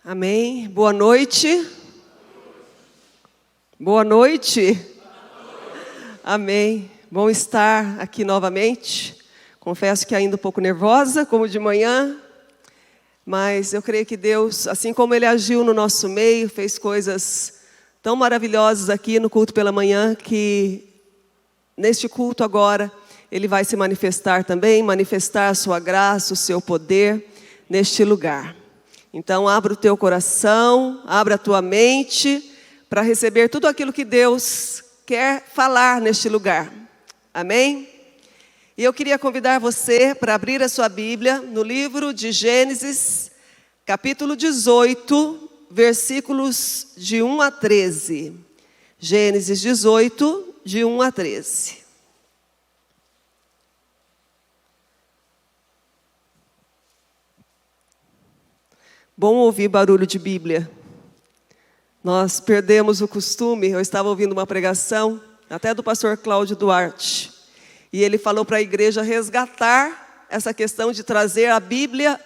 Amém. Boa noite. Boa noite. Amém. Bom estar aqui novamente. Confesso que ainda um pouco nervosa, como de manhã, mas eu creio que Deus, assim como Ele agiu no nosso meio, fez coisas tão maravilhosas aqui no culto pela manhã, que neste culto agora Ele vai se manifestar também, manifestar a sua graça, o seu poder neste lugar. Então abra o teu coração, abra a tua mente para receber tudo aquilo que Deus quer falar neste lugar. Amém? E eu queria convidar você para abrir a sua Bíblia no livro de Gênesis, capítulo 18, versículos de 1 a 13. Gênesis 18, de 1 a 13. Bom ouvir barulho de Bíblia. Nós perdemos o costume. Eu estava ouvindo uma pregação, até do pastor Cláudio Duarte, e ele falou para a igreja resgatar essa questão de trazer a Bíblia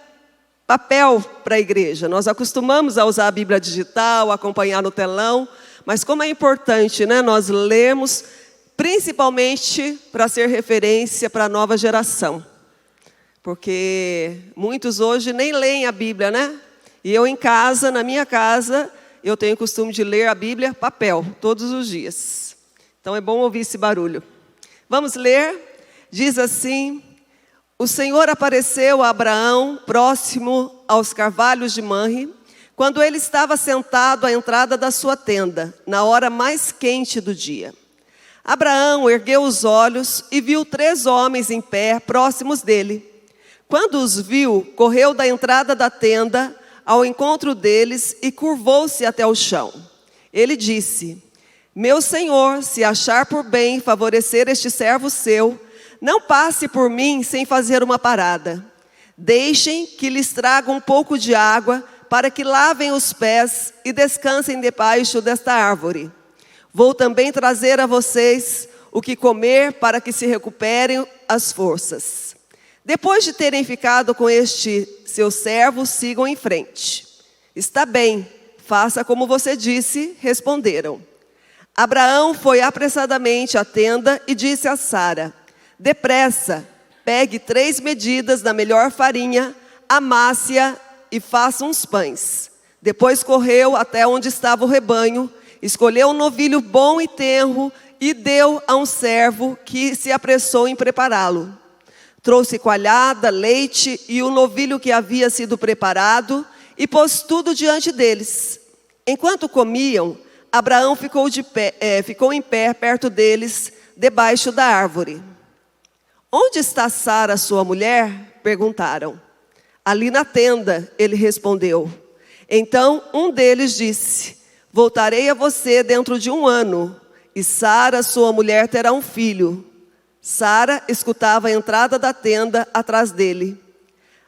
papel para a igreja. Nós acostumamos a usar a Bíblia digital, acompanhar no telão, mas como é importante, né, nós lermos, principalmente para ser referência para a nova geração. Porque muitos hoje nem leem a Bíblia, né? E eu em casa, na minha casa, eu tenho o costume de ler a Bíblia papel, todos os dias. Então é bom ouvir esse barulho. Vamos ler. Diz assim: o Senhor apareceu a Abraão, próximo aos carvalhos de Manre, quando ele estava sentado à entrada da sua tenda, na hora mais quente do dia. Abraão ergueu os olhos e viu 3 homens em pé, próximos dele. Quando os viu, correu da entrada da tenda ao encontro deles e curvou-se até o chão. Ele disse: meu senhor, se achar por bem favorecer este servo seu, não passe por mim sem fazer uma parada. Deixem que lhes traga um pouco de água para que lavem os pés e descansem debaixo desta árvore. Vou também trazer a vocês o que comer para que se recuperem as forças. Depois de terem ficado com este seu servo, sigam em frente. Está bem, faça como você disse, responderam. Abraão foi apressadamente à tenda e disse a Sara: depressa, pegue 3 medidas da melhor farinha, amasse-a e faça uns pães. Depois correu até onde estava o rebanho, escolheu um novilho bom e tenro e deu a um servo que se apressou em prepará-lo. Trouxe coalhada, leite e o novilho que havia sido preparado e pôs tudo diante deles. Enquanto comiam, Abraão ficou em pé perto deles, debaixo da árvore. Onde está Sara, sua mulher? Perguntaram. Ali na tenda, ele respondeu. Então um deles disse: voltarei a você dentro de 1 ano, e Sara, sua mulher, terá um filho. Sara escutava a entrada da tenda atrás dele.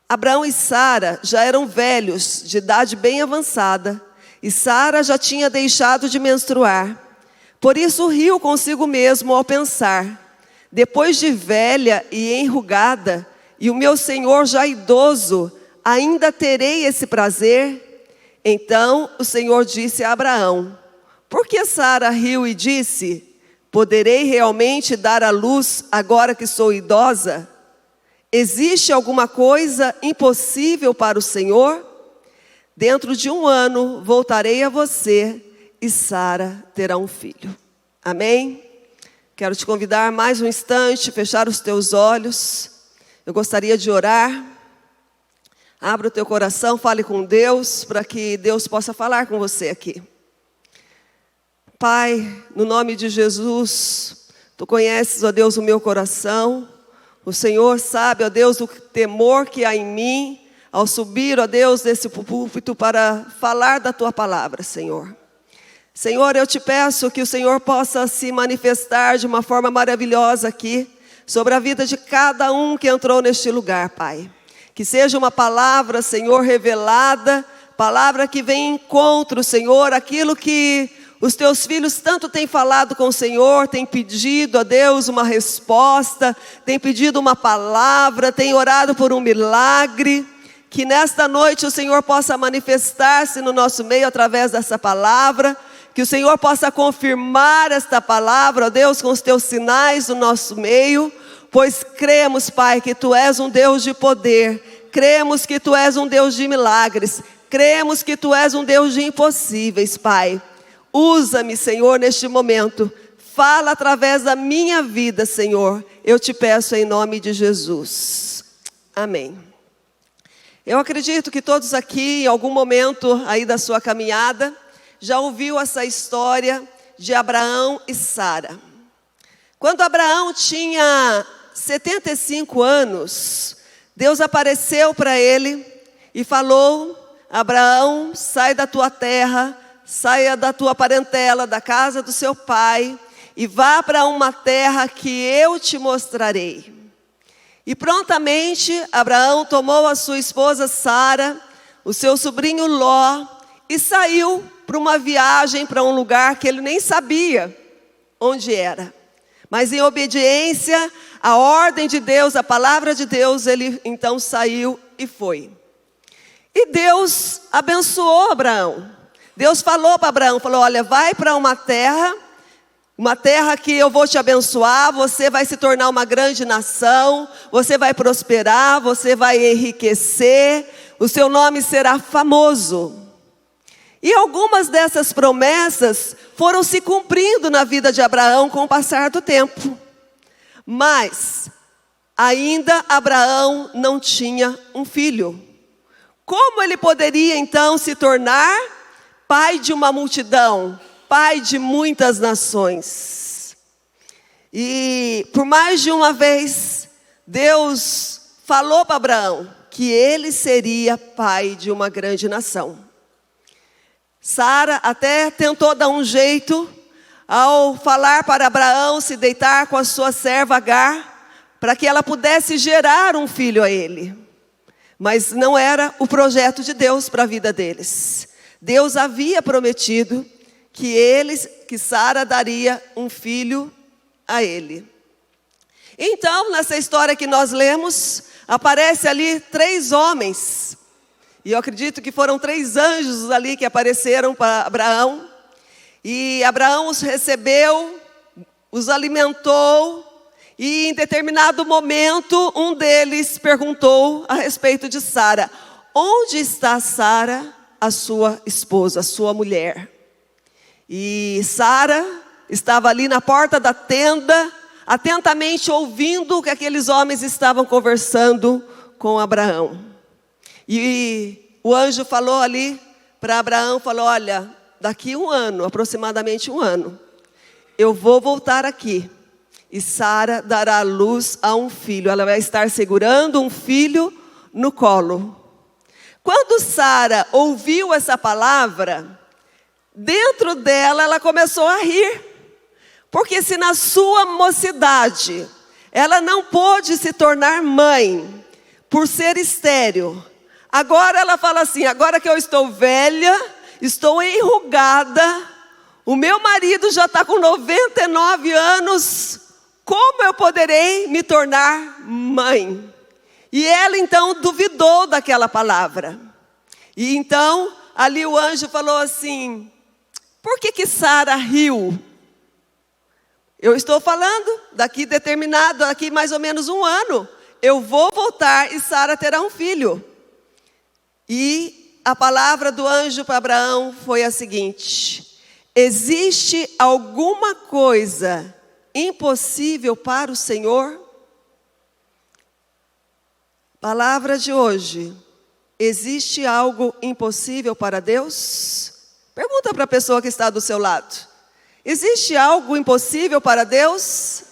Abraão e Sara já eram velhos, de idade bem avançada, e Sara já tinha deixado de menstruar. Por isso riu consigo mesmo ao pensar: depois de velha e enrugada, e o meu senhor já idoso, ainda terei esse prazer? Então o Senhor disse a Abraão: por que Sara riu e disse: poderei realmente dar à luz agora que sou idosa? Existe alguma coisa impossível para o Senhor? Dentro de 1 ano voltarei a você e Sara terá um filho. Amém? Quero te convidar mais um instante, fechar os teus olhos. Eu gostaria de orar. Abra o teu coração, fale com Deus, para que Deus possa falar com você aqui. Pai, no nome de Jesus, Tu conheces, ó Deus, o meu coração. O Senhor sabe, ó Deus, o temor que há em mim ao subir, ó Deus, desse púlpito para falar da Tua palavra, Senhor. Senhor, eu te peço que o Senhor possa se manifestar de uma forma maravilhosa aqui, sobre a vida de cada um que entrou neste lugar, Pai. Que seja uma palavra, Senhor, revelada, palavra que vem em encontro, Senhor, aquilo que os teus filhos tanto têm falado com o Senhor, têm pedido a Deus uma resposta, têm pedido uma palavra, têm orado por um milagre. que nesta noite o Senhor possa manifestar-se no nosso meio através dessa palavra, que o Senhor possa confirmar esta palavra, ó Deus, com os teus sinais no nosso meio, pois cremos, Pai, que Tu és um Deus de poder, cremos que Tu és um Deus de milagres, cremos que Tu és um Deus de impossíveis, Pai. Usa-me, Senhor, neste momento, fala através da minha vida, Senhor, eu te peço em nome de Jesus, amém. Eu acredito que todos aqui, em algum momento aí da sua caminhada, já ouviu essa história de Abraão e Sara. Quando Abraão tinha 75 anos, Deus apareceu para ele e falou: Abraão, sai da tua terra, saia da tua parentela, da casa do seu pai, e vá para uma terra que eu te mostrarei. E prontamente Abraão tomou a sua esposa Sara, o seu sobrinho Ló, e saiu para uma viagem para um lugar que ele nem sabia onde era. Mas em obediência à ordem de Deus, à palavra de Deus, ele então saiu e foi. E Deus abençoou Abraão. Deus falou para Abraão, falou: olha, vai para uma terra que eu vou te abençoar, você vai se tornar uma grande nação, você vai prosperar, você vai enriquecer, o seu nome será famoso. E algumas dessas promessas foram se cumprindo na vida de Abraão com o passar do tempo. Mas ainda Abraão não tinha um filho. Como ele poderia então se tornar pai de uma multidão, pai de muitas nações? E por mais de uma vez, Deus falou para Abraão que ele seria pai de uma grande nação. Sara até tentou dar um jeito ao falar para Abraão se deitar com a sua serva Agar, para que ela pudesse gerar um filho a ele. Mas não era o projeto de Deus para a vida deles. Deus havia prometido que Sara daria um filho a ele. Então, nessa história que nós lemos, aparece ali 3 homens. E eu acredito que foram 3 anjos ali que apareceram para Abraão. E Abraão os recebeu, os alimentou. E em determinado momento, um deles perguntou a respeito de Sara: onde está Sara, a sua esposa, a sua mulher? E Sara estava ali na porta da tenda, atentamente ouvindo o que aqueles homens estavam conversando com Abraão. E o anjo falou ali para Abraão, falou: olha, daqui 1 ano, aproximadamente 1 ano, eu vou voltar aqui. E Sara dará à luz a um filho. Ela vai estar segurando um filho no colo. Quando Sara ouviu essa palavra, dentro dela ela começou a rir. Porque se na sua mocidade ela não pôde se tornar mãe por ser estéril, agora ela fala assim: agora que eu estou velha, estou enrugada, o meu marido já está com 99 anos, como eu poderei me tornar mãe? E ela então duvidou daquela palavra. E então ali o anjo falou assim: por que Sara riu? Eu estou falando, daqui mais ou menos 1 ano, eu vou voltar e Sara terá um filho. E a palavra do anjo para Abraão foi a seguinte: existe alguma coisa impossível para o Senhor? Palavra de hoje: existe algo impossível para Deus? Pergunta para a pessoa que está do seu lado: existe algo impossível para Deus?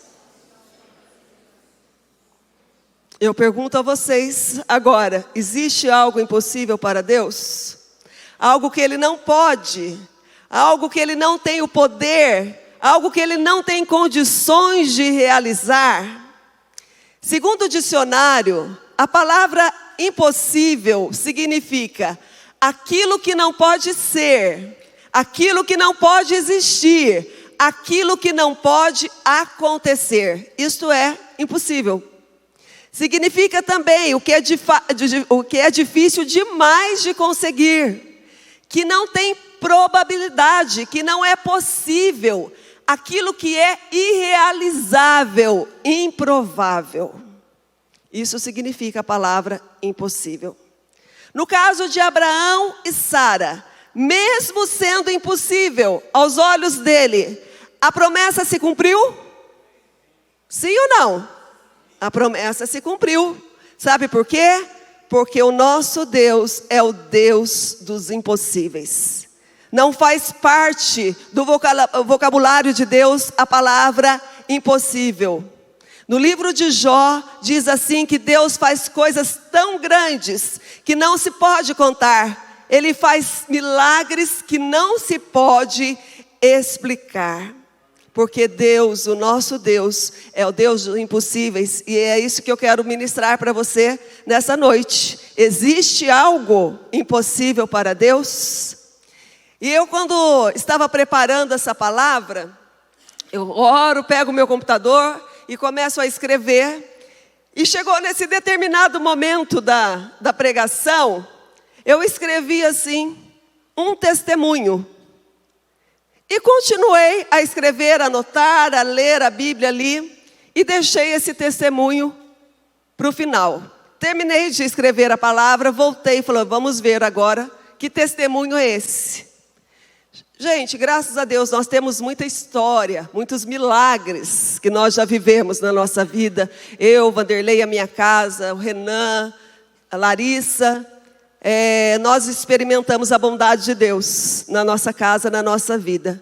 Eu pergunto a vocês agora: existe algo impossível para Deus? Algo que Ele não pode, algo que Ele não tem o poder, algo que Ele não tem condições de realizar? Segundo o dicionário, a palavra impossível significa aquilo que não pode ser, aquilo que não pode existir, aquilo que não pode acontecer. Isto é impossível. Significa também o que é difícil demais de conseguir, que não tem probabilidade, que não é possível, aquilo que é irrealizável, improvável. Isso significa a palavra impossível. No caso de Abraão e Sara, mesmo sendo impossível aos olhos dele, a promessa se cumpriu? Sim ou não? A promessa se cumpriu. Sabe por quê? Porque o nosso Deus é o Deus dos impossíveis. Não faz parte do vocabulário de Deus a palavra impossível. No livro de Jó, diz assim que Deus faz coisas tão grandes que não se pode contar. Ele faz milagres que não se pode explicar. Porque Deus, o nosso Deus, é o Deus dos impossíveis. E é isso que eu quero ministrar para você nessa noite. Existe algo impossível para Deus? E eu, quando estava preparando essa palavra, eu oro, pego o meu computador e começo a escrever. E chegou nesse determinado momento da pregação, eu escrevi assim, um testemunho. E continuei a escrever, a anotar, a ler a Bíblia ali. E deixei esse testemunho para o final. Terminei de escrever a palavra, voltei e falei, vamos ver agora que testemunho é esse. Gente, graças a Deus, nós temos muita história, muitos milagres que nós já vivemos na nossa vida. Eu, Vanderlei, a minha casa, o Renan, a Larissa. Nós experimentamos a bondade de Deus na nossa casa, na nossa vida.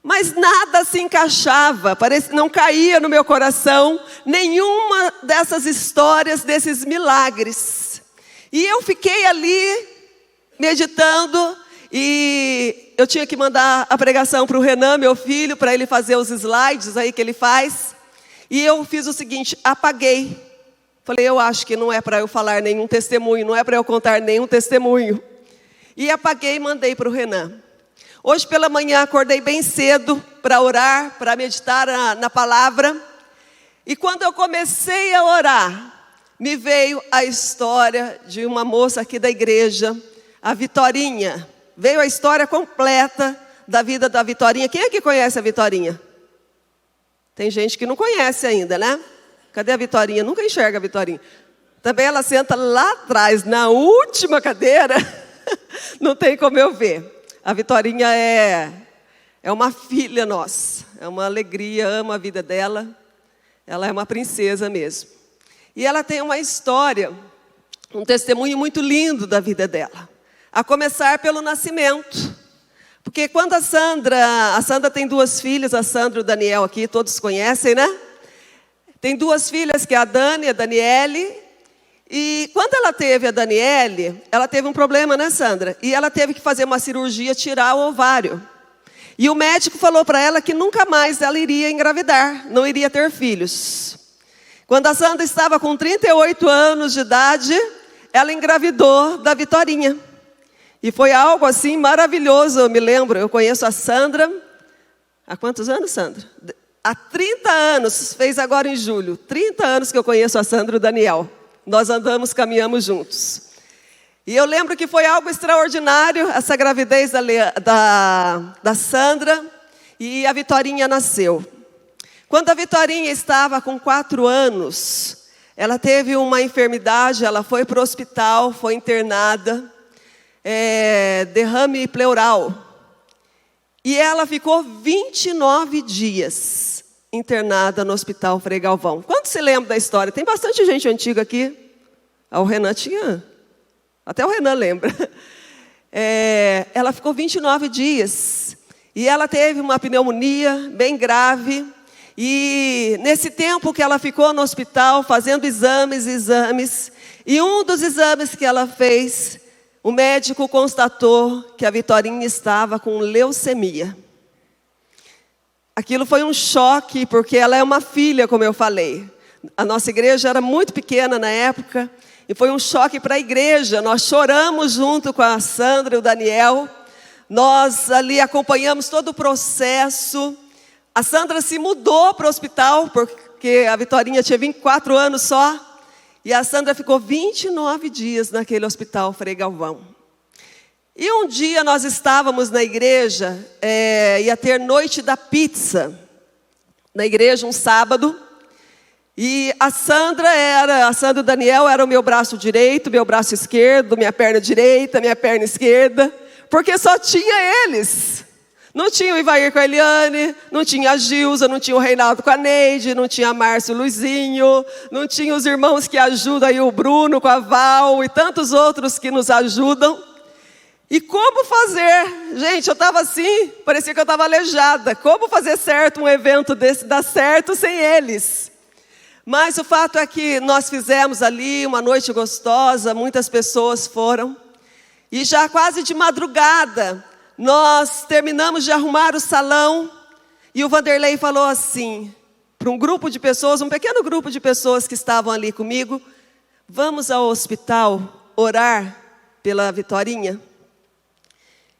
Mas nada se encaixava, não caía no meu coração nenhuma dessas histórias, desses milagres. E eu fiquei ali meditando. E eu tinha que mandar a pregação para o Renan, meu filho, para ele fazer os slides aí que ele faz. E eu fiz o seguinte, apaguei. Falei, eu acho que não é para eu falar nenhum testemunho, não é para eu contar nenhum testemunho. E apaguei e mandei para o Renan. Hoje pela manhã acordei bem cedo para orar, para meditar na palavra. E quando eu comecei a orar, me veio a história de uma moça aqui da igreja, a Vitorinha. Veio a história completa da vida da Vitorinha. Quem é que conhece a Vitorinha? Tem gente que não conhece ainda, né? Cadê a Vitorinha? Nunca enxerga a Vitorinha. Também ela senta lá atrás, na última cadeira. Não tem como eu ver. A Vitorinha é uma filha nossa. É uma alegria, amo a vida dela. Ela é uma princesa mesmo. E ela tem uma história, um testemunho muito lindo da vida dela. A começar pelo nascimento. Porque quando a Sandra tem duas filhas, a Sandra e o Daniel aqui, todos conhecem, né? Tem duas filhas, que é a Dani e a Daniele. E quando ela teve a Daniele, ela teve um problema, né, Sandra? E ela teve que fazer uma cirurgia, tirar o ovário. E o médico falou para ela que nunca mais ela iria engravidar, não iria ter filhos. Quando a Sandra estava com 38 anos de idade, ela engravidou da Vitorinha. E foi algo assim maravilhoso, eu me lembro. Eu conheço a Sandra, há quantos anos, Sandra? Há 30 anos, fez agora em julho. 30 anos que eu conheço a Sandra e o Daniel. Nós caminhamos juntos. E eu lembro que foi algo extraordinário, essa gravidez da Sandra, e a Vitorinha nasceu. Quando a Vitorinha estava com 4 anos, ela teve uma enfermidade, ela foi para o hospital, foi internada. Derrame pleural. E ela ficou 29 dias internada no hospital Frei Galvão. Quantos se lembram da história? Tem bastante gente antiga aqui. O Renan tinha. Até o Renan lembra. Ela ficou 29 dias. E ela teve uma pneumonia bem grave. E nesse tempo que ela ficou no hospital, fazendo exames. E um dos exames que ela fez, o médico constatou que a Vitorinha estava com leucemia. Aquilo foi um choque, porque ela é uma filha, como eu falei. A nossa igreja era muito pequena na época, e foi um choque para a igreja. Nós choramos junto com a Sandra e o Daniel. Nós ali acompanhamos todo o processo. A Sandra se mudou para o hospital, porque a Vitorinha tinha 24 anos só. E a Sandra ficou 29 dias naquele hospital Frei Galvão. E um dia nós estávamos na igreja, ia ter noite da pizza, na igreja um sábado. E a Sandra e o Daniel era o meu braço direito, meu braço esquerdo, minha perna direita, minha perna esquerda. Porque só tinha eles. Não tinha o Ivair com a Eliane, não tinha a Gilza, não tinha o Reinaldo com a Neide, não tinha a Márcio e o Luizinho, não tinha os irmãos que ajudam aí, o Bruno com a Val e tantos outros que nos ajudam. E como fazer? Gente, eu estava assim, parecia que eu estava aleijada. Como fazer certo um evento desse, dar certo sem eles? Mas o fato é que nós fizemos ali uma noite gostosa, muitas pessoas foram. E já quase de madrugada, nós terminamos de arrumar o salão e o Vanderlei falou assim, para um grupo de pessoas, um pequeno grupo de pessoas que estavam ali comigo, vamos ao hospital orar pela Vitorinha?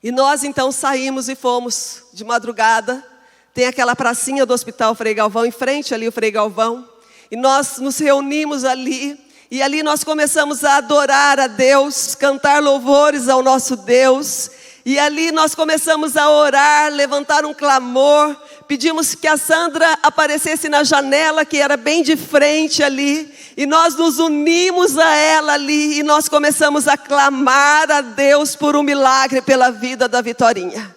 E nós então saímos e fomos de madrugada, tem aquela pracinha do hospital Frei Galvão, em frente ali o Frei Galvão, e nós nos reunimos ali, e ali nós começamos a adorar a Deus, cantar louvores ao nosso Deus. E ali nós começamos a orar, levantar um clamor, pedimos que a Sandra aparecesse na janela, que era bem de frente ali, e nós nos unimos a ela ali, e nós começamos a clamar a Deus por um milagre pela vida da Vitorinha.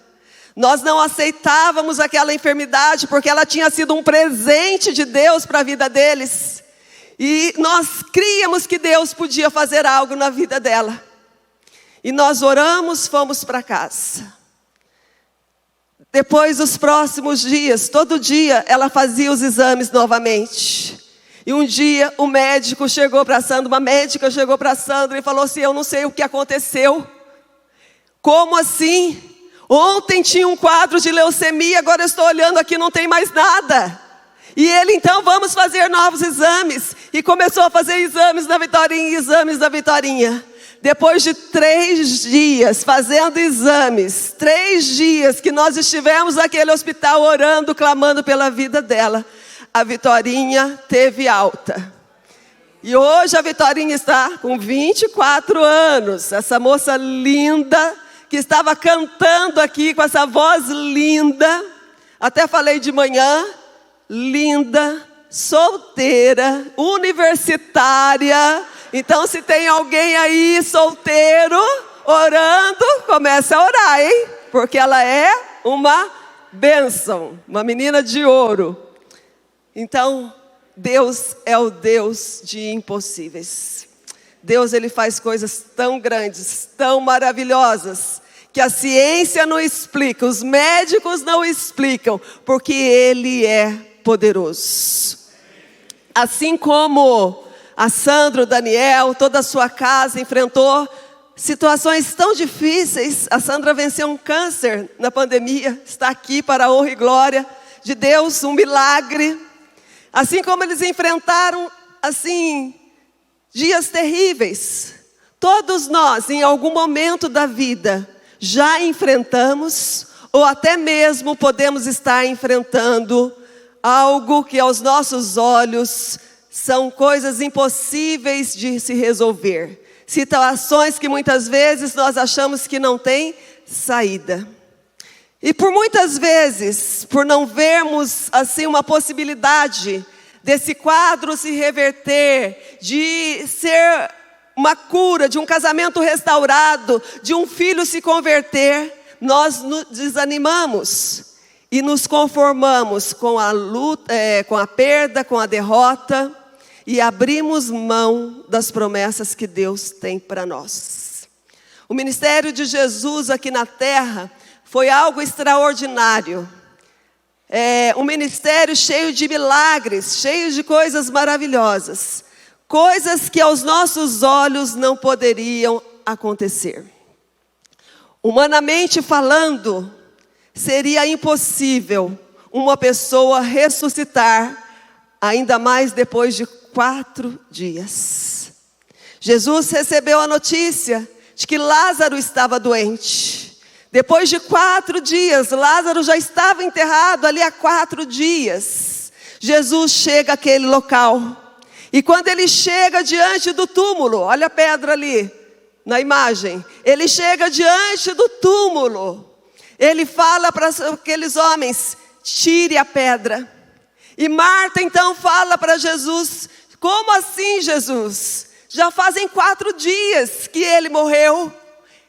Nós não aceitávamos aquela enfermidade, porque ela tinha sido um presente de Deus para a vida deles, e nós críamos que Deus podia fazer algo na vida dela. E nós oramos, fomos para casa. Depois dos próximos dias, todo dia ela fazia os exames novamente. E um dia o médico chegou para a Sandra, uma médica chegou para a Sandra e falou assim, eu não sei o que aconteceu. Como assim? Ontem tinha um quadro de leucemia, agora eu estou olhando aqui, não tem mais nada. E ele então, vamos fazer novos exames. E começou a fazer exames da Vitorinha, exames da Vitorinha. Depois de 3 dias fazendo exames, 3 dias que nós estivemos naquele hospital orando, clamando pela vida dela, a Vitorinha teve alta. E hoje a Vitorinha está com 24 anos. Essa moça linda, que estava cantando aqui com essa voz linda. Até falei de manhã, linda, solteira, universitária. Então, se tem alguém aí solteiro, orando, comece a orar, hein? Porque ela é uma bênção, uma menina de ouro. Então, Deus é o Deus de impossíveis. Deus, Ele faz coisas tão grandes, tão maravilhosas, que a ciência não explica, os médicos não explicam, porque Ele é poderoso. Assim como a Sandra, o Daniel, toda a sua casa enfrentou situações tão difíceis. A Sandra venceu um câncer na pandemia, está aqui para a honra e glória de Deus, um milagre. Assim como eles enfrentaram, assim, dias terríveis. Todos nós, em algum momento da vida, já enfrentamos, ou até mesmo podemos estar enfrentando algo que aos nossos olhos são coisas impossíveis de se resolver. Situações que muitas vezes nós achamos que não tem saída. E por muitas vezes, por não vermos assim uma possibilidade desse quadro se reverter, de ser uma cura, de um casamento restaurado, de um filho se converter, nós nos desanimamos e nos conformamos com a luta, com a perda, com a derrota, e abrimos mão das promessas que Deus tem para nós. O ministério de Jesus aqui na terra foi algo extraordinário. Um ministério cheio de milagres, cheio de coisas maravilhosas. Coisas que aos nossos olhos não poderiam acontecer. Humanamente falando, seria impossível uma pessoa ressuscitar, ainda mais depois de 4 dias. Jesus recebeu a notícia de que Lázaro estava doente. Depois de 4 dias, Lázaro já estava enterrado ali há 4 dias. Jesus chega àquele local. E quando ele chega diante do túmulo, olha a pedra ali na imagem, ele chega diante do túmulo, ele fala para aqueles homens: tire a pedra. E Marta então fala para Jesus: como assim, Jesus? Já fazem 4 dias que ele morreu,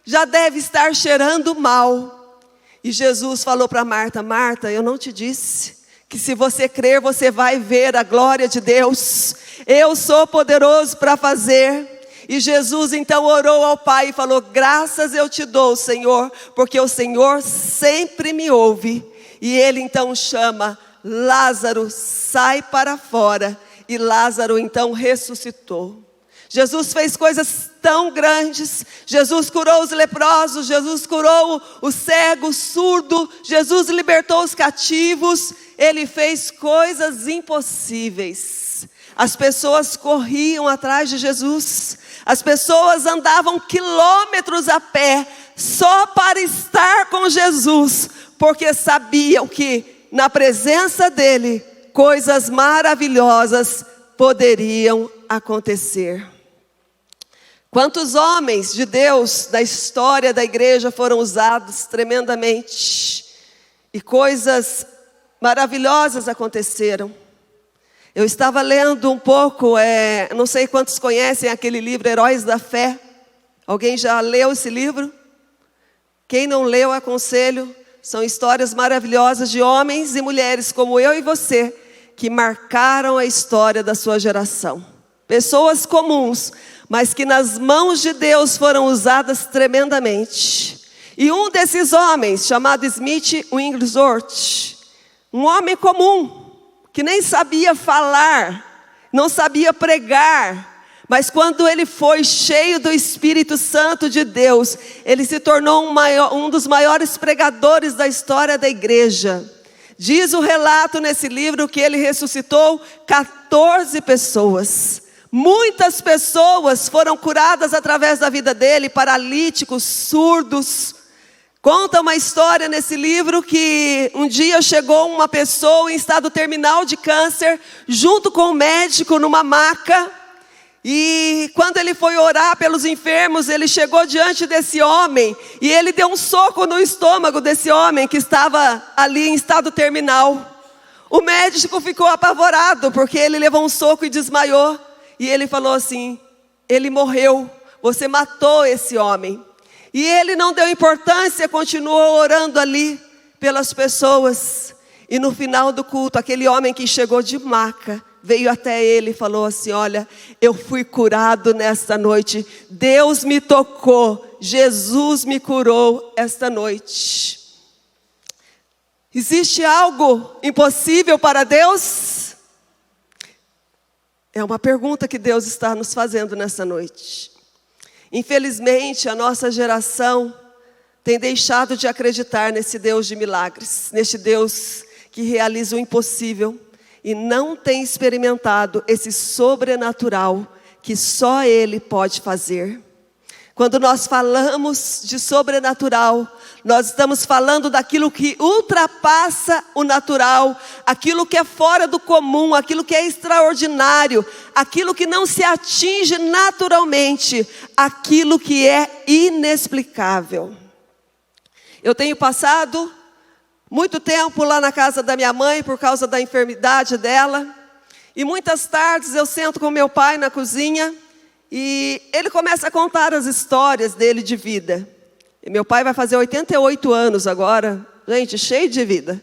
já deve estar cheirando mal. E Jesus falou para Marta: Marta, eu não te disse que se você crer, você vai ver a glória de Deus? Eu sou poderoso para fazer. E Jesus então orou ao Pai e falou: graças eu te dou, Senhor, porque o Senhor sempre me ouve. E ele então chama: Lázaro, sai para fora. E Lázaro então ressuscitou. Jesus fez coisas tão grandes. Jesus curou os leprosos, Jesus curou o cego, o surdo, Jesus libertou os cativos. Ele fez coisas impossíveis. As pessoas corriam atrás de Jesus. As pessoas andavam quilômetros a pé só para estar com Jesus, porque sabiam que na presença dele coisas maravilhosas poderiam acontecer. Quantos homens de Deus da história da igreja foram usados tremendamente e coisas maravilhosas aconteceram. Eu estava lendo um pouco, não sei quantos conhecem aquele livro Heróis da Fé. Alguém já leu esse livro? Quem não leu, aconselho. São histórias maravilhosas de homens e mulheres como eu e você, que marcaram a história da sua geração. Pessoas comuns, mas que nas mãos de Deus foram usadas tremendamente. E um desses homens, chamado Smith Wigglesworth, um homem comum, que nem sabia falar, não sabia pregar, mas quando ele foi cheio do Espírito Santo de Deus, ele se tornou um dos maiores pregadores da história da igreja. Diz o relato nesse livro que ele ressuscitou 14 pessoas. Muitas pessoas foram curadas através da vida dele, paralíticos, surdos. Conta uma história nesse livro que um dia chegou uma pessoa em estado terminal de câncer, junto com um médico numa maca. E quando ele foi orar pelos enfermos, ele chegou diante desse homem e ele deu um soco no estômago desse homem que estava ali em estado terminal. O médico ficou apavorado porque ele levou um soco e desmaiou. E ele falou assim: ele morreu, você matou esse homem. E ele não deu importância, continuou orando ali pelas pessoas. E no final do culto, aquele homem que chegou de maca veio até ele e falou assim: olha, eu fui curado nesta noite. Deus me tocou, Jesus me curou esta noite. Existe algo impossível para Deus? É uma pergunta que Deus está nos fazendo nessa noite. Infelizmente, a nossa geração tem deixado de acreditar nesse Deus de milagres, neste Deus que realiza o impossível, e não tem experimentado esse sobrenatural que só Ele pode fazer. Quando nós falamos de sobrenatural, nós estamos falando daquilo que ultrapassa o natural, aquilo que é fora do comum, aquilo que é extraordinário, aquilo que não se atinge naturalmente, aquilo que é inexplicável. Eu tenho passado muito tempo lá na casa da minha mãe por causa da enfermidade dela, e muitas tardes eu sento com meu pai na cozinha e ele começa a contar as histórias dele de vida. E meu pai vai fazer 88 anos agora, gente, cheio de vida,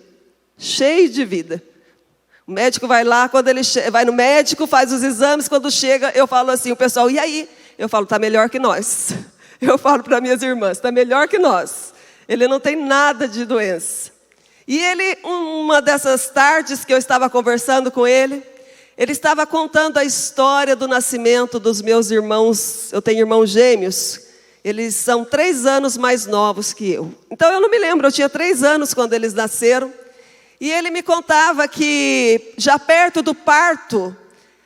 cheio de vida. O médico vai lá, quando ele vai no médico, faz os exames, quando chega, eu falo assim, o pessoal: e aí? Eu falo: está melhor que nós. Eu falo para minhas irmãs: está melhor que nós. Ele não tem nada de doença. E ele, uma dessas tardes que eu estava conversando com ele estava contando a história do nascimento dos meus irmãos. Eu tenho irmãos gêmeos, eles são 3 anos mais novos que eu. Então eu não me lembro, eu tinha 3 anos quando eles nasceram. E ele me contava que já perto do parto,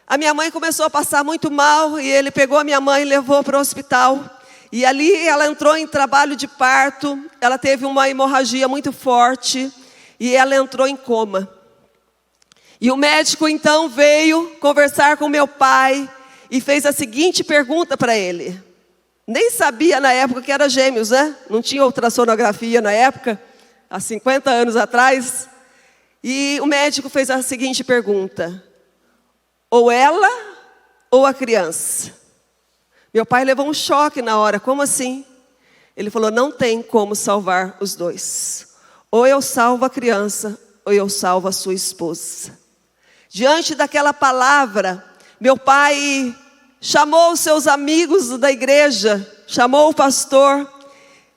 a minha mãe começou a passar muito mal, e ele pegou a minha mãe e levou para o hospital. E ali ela entrou em trabalho de parto, ela teve uma hemorragia muito forte, e ela entrou em coma. E o médico então veio conversar com meu pai e fez a seguinte pergunta para ele. Nem sabia na época que era gêmeos, né? Não tinha ultrassonografia na época, há 50 anos atrás. E o médico fez a seguinte pergunta: ou ela ou a criança? Meu pai levou um choque na hora. Como assim? Ele falou: não tem como salvar os dois. Ou eu salvo a criança, ou eu salvo a sua esposa. Diante daquela palavra, meu pai chamou os seus amigos da igreja, chamou o pastor,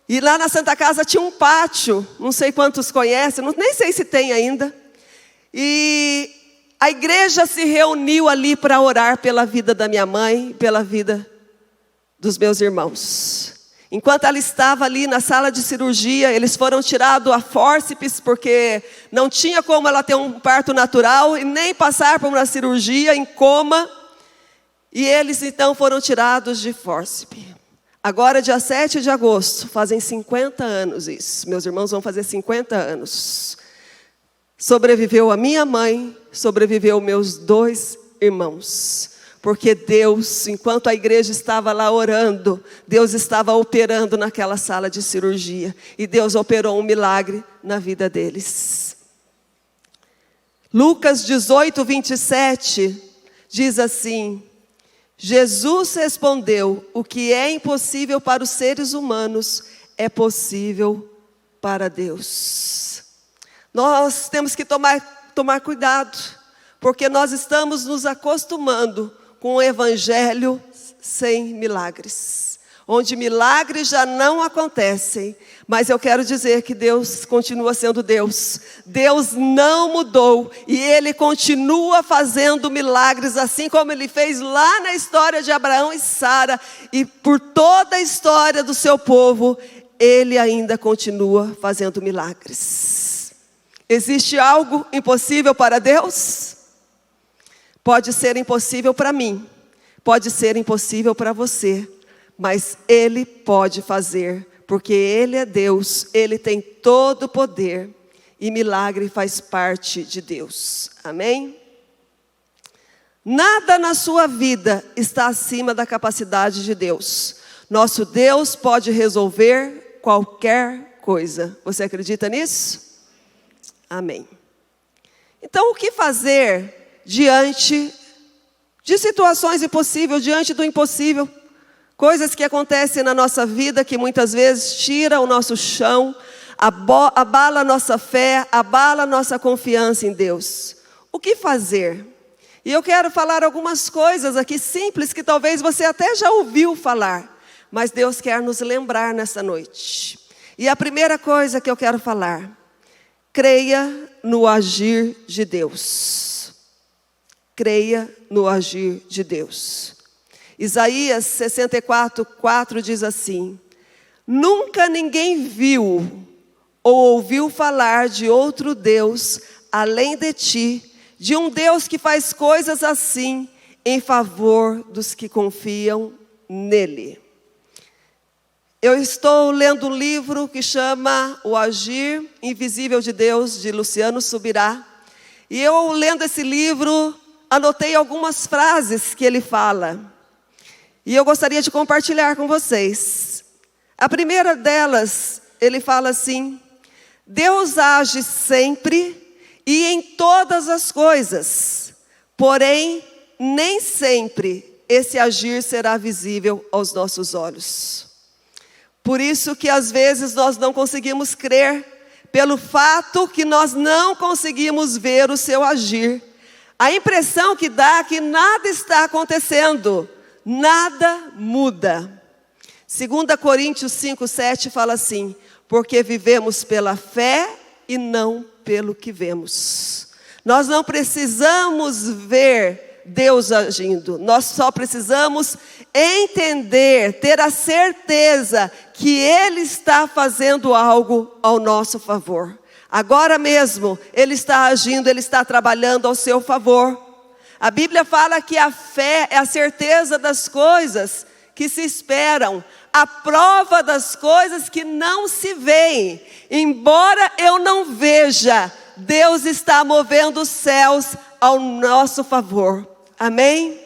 e lá na Santa Casa tinha um pátio, não sei quantos conhecem, nem sei se tem ainda. E a igreja se reuniu ali para orar pela vida da minha mãe, pela vida dos meus irmãos. Enquanto ela estava ali na sala de cirurgia, eles foram tirados a fórceps, porque não tinha como ela ter um parto natural e nem passar por uma cirurgia em coma. E eles então foram tirados de fórceps. Agora, dia 7 de agosto, fazem 50 anos isso. Meus irmãos vão fazer 50 anos. Sobreviveu a minha mãe, sobreviveu meus 2 irmãos. Porque Deus, enquanto a igreja estava lá orando, Deus estava operando naquela sala de cirurgia. E Deus operou um milagre na vida deles. Lucas 18, 27 diz assim: Jesus respondeu: o que é impossível para os seres humanos é possível para Deus. Nós temos que tomar cuidado, porque nós estamos nos acostumando com o evangelho sem milagres, onde milagres já não acontecem. Mas eu quero dizer que Deus continua sendo Deus. Deus não mudou e Ele continua fazendo milagres, assim como Ele fez lá na história de Abraão e Sara. E por toda a história do seu povo, Ele ainda continua fazendo milagres. Existe algo impossível para Deus? Pode ser impossível para mim, pode ser impossível para você, mas Ele pode fazer, porque Ele é Deus, Ele tem todo o poder e milagre faz parte de Deus. Amém? Nada na sua vida está acima da capacidade de Deus. Nosso Deus pode resolver qualquer coisa. Você acredita nisso? Amém. Então, o que fazer diante de situações impossíveis, diante do impossível? Coisas que acontecem na nossa vida que muitas vezes tiram o nosso chão, abala a nossa fé, abala a nossa confiança em Deus. O que fazer? E eu quero falar algumas coisas aqui simples que talvez você até já ouviu falar, mas Deus quer nos lembrar nessa noite. E a primeira coisa que eu quero falar: creia no agir de Deus. Creia no agir de Deus. Isaías 64, 4 diz assim: nunca ninguém viu ou ouviu falar de outro Deus além de ti, de um Deus que faz coisas assim em favor dos que confiam nele. Eu estou lendo um livro que chama O Agir Invisível de Deus, de Luciano Subirá. E eu, lendo esse livro, anotei algumas frases que ele fala. E eu gostaria de compartilhar com vocês. A primeira delas, ele fala assim: Deus age sempre e em todas as coisas, porém, nem sempre esse agir será visível aos nossos olhos. Por isso que às vezes nós não conseguimos crer, pelo fato que nós não conseguimos ver o seu agir. A impressão que dá é que nada está acontecendo, nada muda. 2 Coríntios 5:7 fala assim: porque vivemos pela fé e não pelo que vemos. Nós não precisamos ver Deus agindo, nós só precisamos entender, ter a certeza que Ele está fazendo algo ao nosso favor. Agora mesmo Ele está agindo, Ele está trabalhando ao seu favor. A Bíblia fala que a fé é a certeza das coisas que se esperam, a prova das coisas que não se veem. Embora eu não veja, Deus está movendo os céus ao nosso favor. Amém?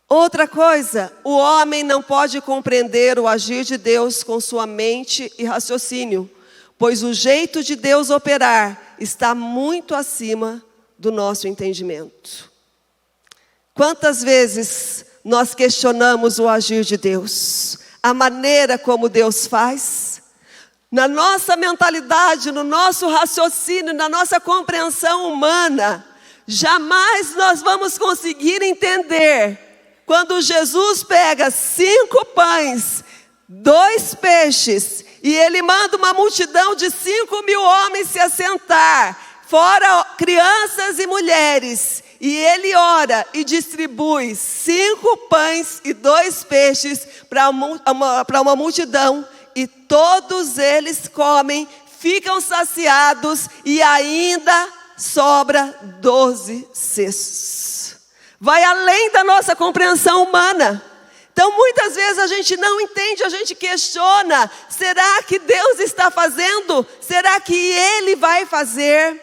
Outra coisa, o homem não pode compreender o agir de Deus com sua mente e raciocínio, pois o jeito de Deus operar está muito acima do nosso entendimento. Quantas vezes nós questionamos o agir de Deus, a maneira como Deus faz? Na nossa mentalidade, no nosso raciocínio, na nossa compreensão humana, jamais nós vamos conseguir entender. Quando Jesus pega 5 pães, 2 peixes, e ele manda uma multidão de 5.000 homens se assentar, fora crianças e mulheres, e ele ora e distribui 5 pães e 2 peixes para uma multidão, e todos eles comem, ficam saciados, e ainda sobra 12 cestos. Vai além da nossa compreensão humana. Então muitas vezes a gente não entende, a gente questiona. Será que Deus está fazendo? Será que Ele vai fazer?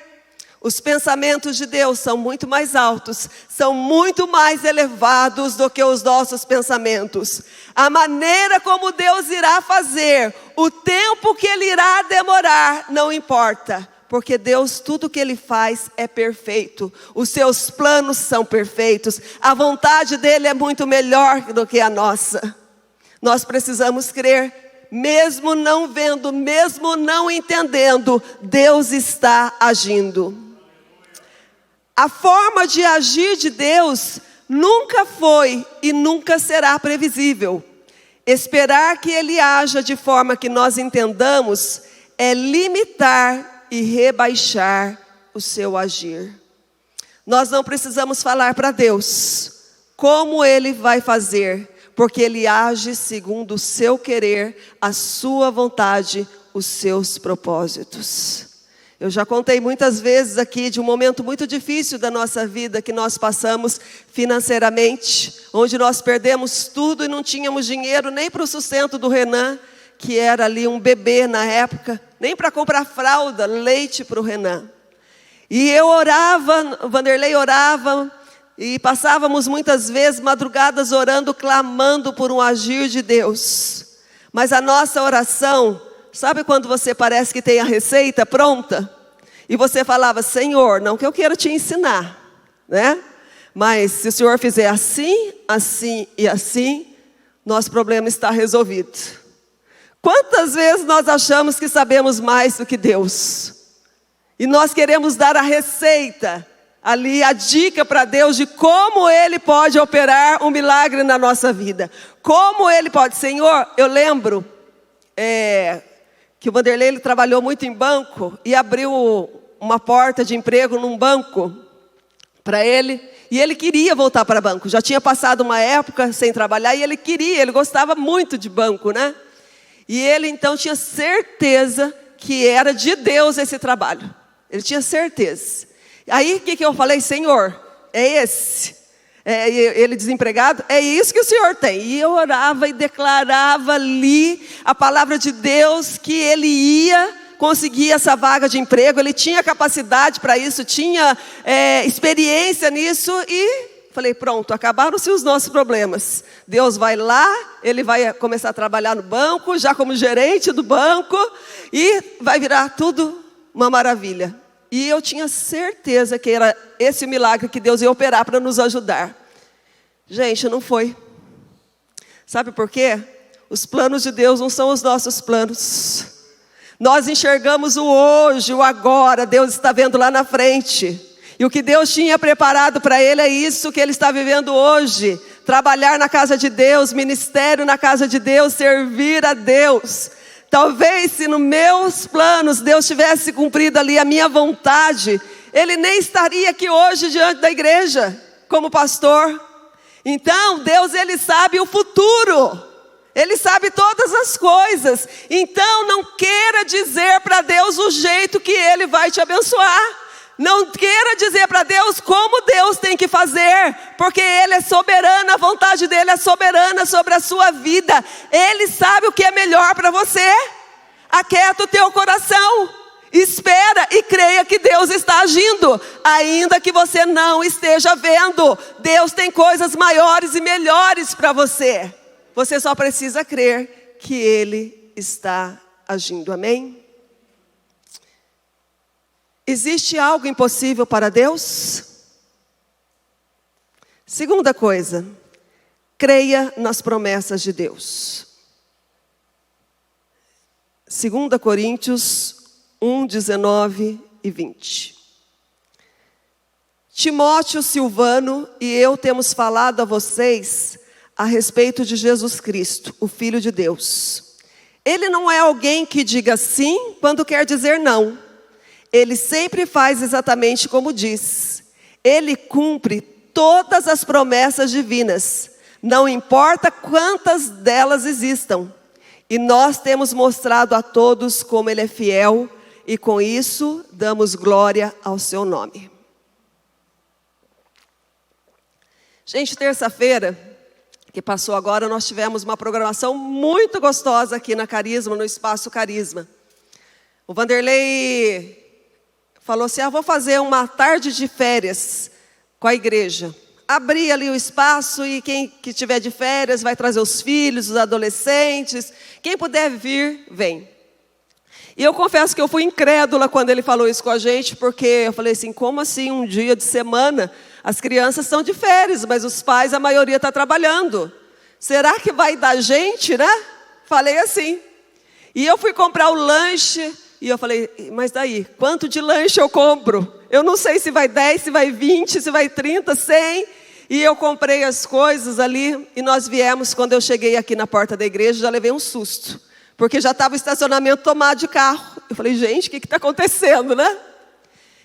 Os pensamentos de Deus são muito mais altos, são muito mais elevados do que os nossos pensamentos. A maneira como Deus irá fazer, o tempo que Ele irá demorar, não importa. Porque Deus, tudo que Ele faz é perfeito. Os seus planos são perfeitos. A vontade dEle é muito melhor do que a nossa. Nós precisamos crer, mesmo não vendo, mesmo não entendendo, Deus está agindo. A forma de agir de Deus nunca foi e nunca será previsível. Esperar que Ele haja de forma que nós entendamos é limitar e rebaixar o seu agir. Nós não precisamos falar para Deus como Ele vai fazer, porque Ele age segundo o seu querer, a sua vontade, os seus propósitos. Eu já contei muitas vezes aqui de um momento muito difícil da nossa vida que nós passamos financeiramente, onde nós perdemos tudo e não tínhamos dinheiro nem para o sustento do Renan, que era ali um bebê na época, nem para comprar fralda, leite para o Renan. E eu orava, o Vanderlei orava, e passávamos muitas vezes madrugadas orando, clamando por um agir de Deus. Mas a nossa oração, sabe quando você parece que tem a receita pronta? E você falava, Senhor, não que eu queira te ensinar, né? Mas se o Senhor fizer assim, assim e assim, nosso problema está resolvido. Quantas vezes nós achamos que sabemos mais do que Deus? E nós queremos dar a receita, ali a dica para Deus de como Ele pode operar um milagre na nossa vida. Como Ele pode. Senhor, eu lembro que o Vanderlei ele trabalhou muito em banco e abriu uma porta de emprego num banco para ele. E ele queria voltar para banco. Já tinha passado uma época sem trabalhar e ele gostava muito de banco, né? E ele então tinha certeza que era de Deus esse trabalho. Ele tinha certeza. Aí o que eu falei? Senhor, é esse. Ele desempregado, é isso que o Senhor tem. E eu orava e declarava ali a palavra de Deus que ele ia conseguir essa vaga de emprego. Ele tinha capacidade para isso, tinha experiência nisso e... Falei, pronto, acabaram-se os nossos problemas. Deus vai lá, Ele vai começar a trabalhar no banco, já como gerente do banco, e vai virar tudo uma maravilha. E eu tinha certeza que era esse milagre que Deus ia operar para nos ajudar. Gente, não foi. Sabe por quê? Os planos de Deus não são os nossos planos. Nós enxergamos o hoje, o agora, Deus está vendo lá na frente. E o que Deus tinha preparado para ele é isso que ele está vivendo hoje. Trabalhar na casa de Deus, ministério na casa de Deus, servir a Deus. Talvez se nos meus planos Deus tivesse cumprido ali a minha vontade, Ele nem estaria aqui hoje diante da igreja, como pastor. Então Deus Ele sabe o futuro. Ele sabe todas as coisas. Então não queira dizer para Deus o jeito que Ele vai te abençoar. Não queira dizer para Deus como Deus tem que fazer, porque Ele é soberano, a vontade dEle é soberana sobre a sua vida. Ele sabe o que é melhor para você. Aquieta o teu coração Espera e creia que Deus está agindo, ainda que você não esteja vendo. Deus tem coisas maiores e melhores para você. Você só precisa crer que Ele está agindo, amém? Existe algo impossível para Deus? Segunda coisa, creia nas promessas de Deus. 2 Coríntios 1, 19 e 20. Timóteo, Silvano e eu temos falado a vocês a respeito de Jesus Cristo, o Filho de Deus. Ele não é alguém que diga sim quando quer dizer não. Ele sempre faz exatamente como diz. Ele cumpre todas as promessas divinas, não importa quantas delas existam. E nós temos mostrado a todos como Ele é fiel, e com isso damos glória ao seu nome. Gente, terça-feira, que passou agora, nós tivemos uma programação muito gostosa aqui na Carisma, no Espaço Carisma. O Vanderlei falou assim, vou fazer uma tarde de férias com a igreja. Abri ali o espaço e quem que tiver de férias vai trazer os filhos, os adolescentes. Quem puder vir, vem. E eu confesso que eu fui incrédula quando ele falou isso com a gente, porque eu falei assim, como assim um dia de semana? As crianças estão de férias, mas os pais, a maioria está trabalhando. Será que vai dar gente, né? Falei assim. E eu fui comprar o lanche, e eu falei, mas daí, quanto de lanche eu compro? Eu não sei se vai 10, se vai 20, se vai 30, 100. E eu comprei as coisas ali, e nós viemos, quando eu cheguei aqui na porta da igreja, já levei um susto. Porque já estava o estacionamento tomado de carro. Eu falei, gente, o que está acontecendo, né?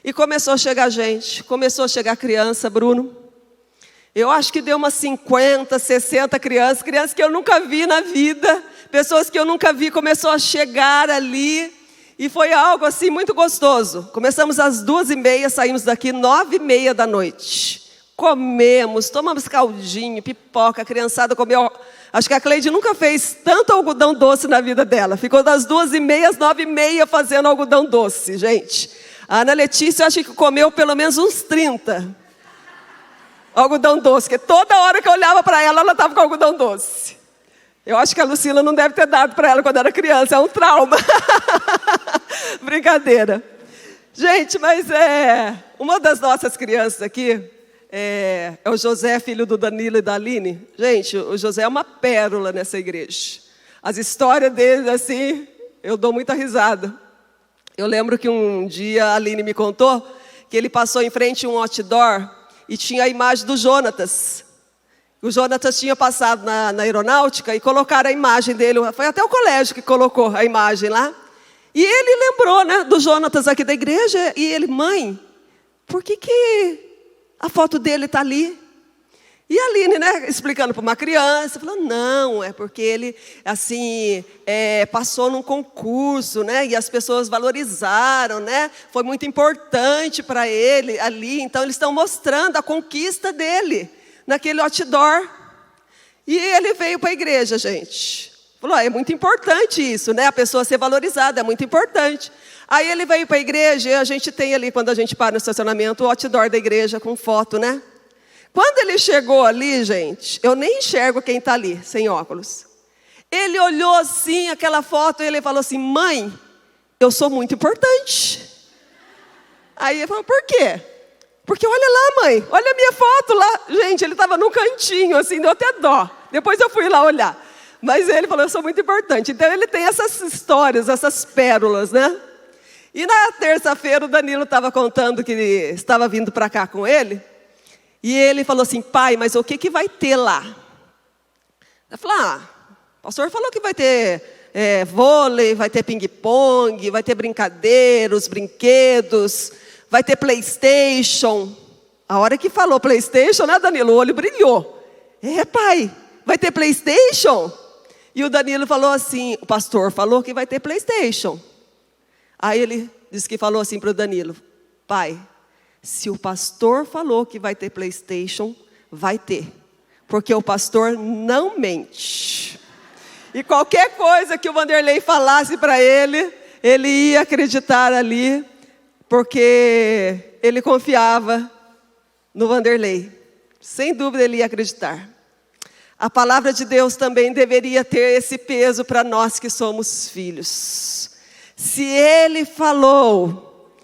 E começou a chegar gente, começou a chegar criança, Bruno. Eu acho que deu umas 50, 60 crianças que eu nunca vi na vida. Pessoas que eu nunca vi, começou a chegar ali. E foi algo assim muito gostoso. Começamos às 2h30, saímos daqui 9h30 da noite. Comemos, tomamos caldinho, pipoca, a criançada comeu. Acho que a Cleide nunca fez tanto algodão doce na vida dela. Ficou das 2h30 às 9h30 fazendo algodão doce, gente. A Ana Letícia, eu acho que comeu pelo menos uns 30 algodão doce. Porque toda hora que eu olhava para ela, ela estava com algodão doce. Eu acho que a Lucila não deve ter dado para ela quando era criança. É um trauma. Brincadeira. Gente, mas uma das nossas crianças aqui é o José, filho do Danilo e da Aline. Gente, o José é uma pérola nessa igreja. As histórias dele, assim, eu dou muita risada. Eu lembro que um dia a Aline me contou que ele passou em frente a um outdoor e tinha a imagem do Jonatas. O Jonatas tinha passado na aeronáutica e colocaram a imagem dele. Foi até o colégio que colocou a imagem lá. E ele lembrou, né, do Jonatas aqui da igreja. E ele, mãe, por que a foto dele está ali? E a Aline, né, explicando para uma criança, falou, não, é porque ele, assim, passou num concurso, né, e as pessoas valorizaram, né, foi muito importante para ele ali, então eles estão mostrando a conquista dele naquele outdoor. E ele veio para a igreja, gente. Falou, é muito importante isso, né, a pessoa ser valorizada, é muito importante. Aí ele veio para a igreja e a gente tem ali, quando a gente para no estacionamento, o outdoor da igreja com foto, né? Quando ele chegou ali, gente, eu nem enxergo quem está ali, sem óculos. Ele olhou assim, aquela foto, e ele falou assim, mãe, eu sou muito importante. Aí ele falou, por quê? Porque olha lá, mãe, olha a minha foto lá. Gente, ele estava num cantinho, assim, deu até dó. Depois eu fui lá olhar. Mas ele falou, eu sou muito importante. Então ele tem essas histórias, essas pérolas, né? E na terça-feira o Danilo estava contando que estava vindo para cá com ele. E ele falou assim, pai, mas o que vai ter lá? Eu falei, o pastor falou que vai ter vôlei, vai ter ping-pong, vai ter brincadeiros, brinquedos, vai ter PlayStation. A hora que falou PlayStation, né, Danilo? O olho brilhou. Pai, vai ter PlayStation? E o Danilo falou assim, o pastor falou que vai ter PlayStation. Aí ele disse que falou assim para o Danilo, pai, se o pastor falou que vai ter PlayStation, vai ter. Porque o pastor não mente. E qualquer coisa que o Vanderlei falasse para ele, ele ia acreditar ali, porque ele confiava no Vanderlei. Sem dúvida ele ia acreditar. A palavra de Deus também deveria ter esse peso para nós que somos filhos. Se Ele falou,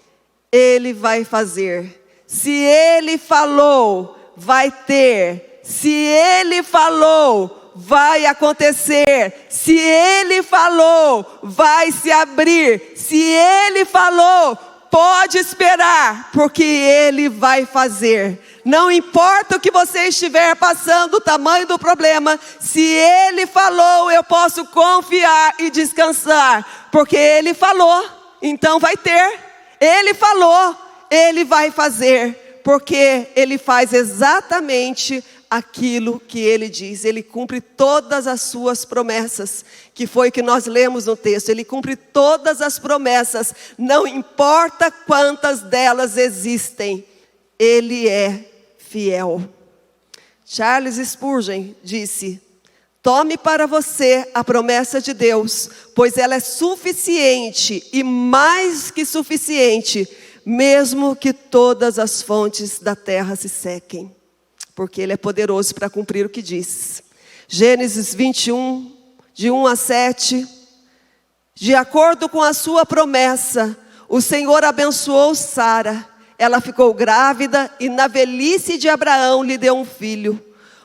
Ele vai fazer. Se Ele falou, vai ter. Se Ele falou, vai acontecer. Se Ele falou, vai se abrir. Se Ele falou, pode esperar, porque Ele vai fazer. Não importa o que você estiver passando, o tamanho do problema, se Ele falou, eu posso confiar e descansar, porque Ele falou, então vai ter. Ele falou, Ele vai fazer, porque Ele faz exatamente aquilo que Ele diz. Ele cumpre todas as suas promessas, que foi o que nós lemos no texto. Ele cumpre todas as promessas, não importa quantas delas existem, Ele é fiel. Charles Spurgeon disse: tome para você a promessa de Deus, pois ela é suficiente e mais que suficiente, mesmo que todas as fontes da terra se sequem, porque Ele é poderoso para cumprir o que diz. Gênesis 21, de 1 a 7. De acordo com a sua promessa, o Senhor abençoou Sara. Ela ficou grávida e na velhice de Abraão lhe deu um filho.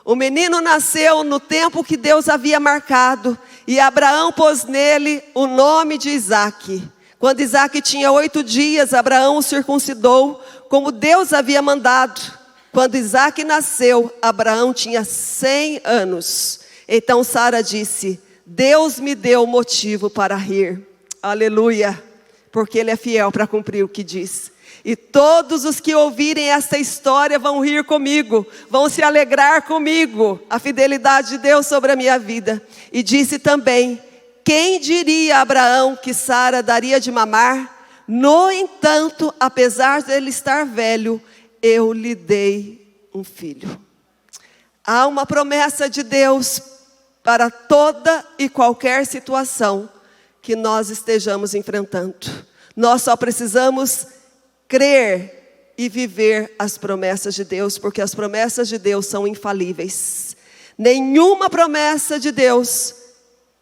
O menino nasceu no tempo que Deus havia marcado, e Abraão pôs nele o nome de Isaque. Quando Isaque tinha 8 dias, Abraão o circuncidou, como Deus havia mandado. Quando Isaque nasceu, Abraão tinha 100 anos. Então Sara disse: Deus me deu motivo para rir. Aleluia, porque Ele é fiel para cumprir o que diz. E todos os que ouvirem esta história vão rir comigo, vão se alegrar comigo, a fidelidade de Deus sobre a minha vida. E disse também: quem diria a Abraão que Sara daria de mamar? No entanto, apesar de ele estar velho, eu lhe dei um filho. Há uma promessa de Deus para toda e qualquer situação que nós estejamos enfrentando. Nós só precisamos crer e viver as promessas de Deus, porque as promessas de Deus são infalíveis. Nenhuma promessa de Deus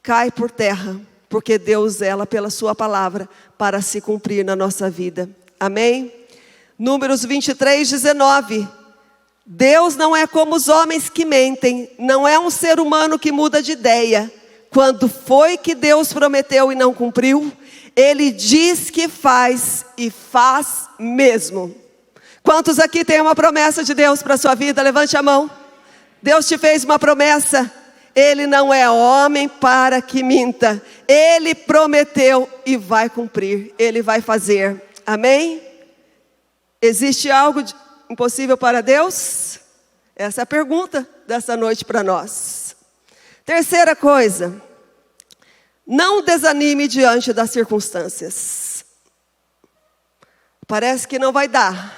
cai por terra, porque Deus zela pela sua palavra para se cumprir na nossa vida. Amém? Números 23, 19. Deus não é como os homens que mentem, não é um ser humano que muda de ideia. Quando foi que Deus prometeu e não cumpriu? Ele diz que faz e faz mesmo. Quantos aqui têm uma promessa de Deus para a sua vida? Levante a mão. Deus te fez uma promessa. Ele não é homem para que minta. Ele prometeu e vai cumprir. Ele vai fazer. Amém? Existe algo impossível para Deus? Essa é a pergunta dessa noite para nós. Terceira coisa: não desanime diante das circunstâncias. Parece que não vai dar.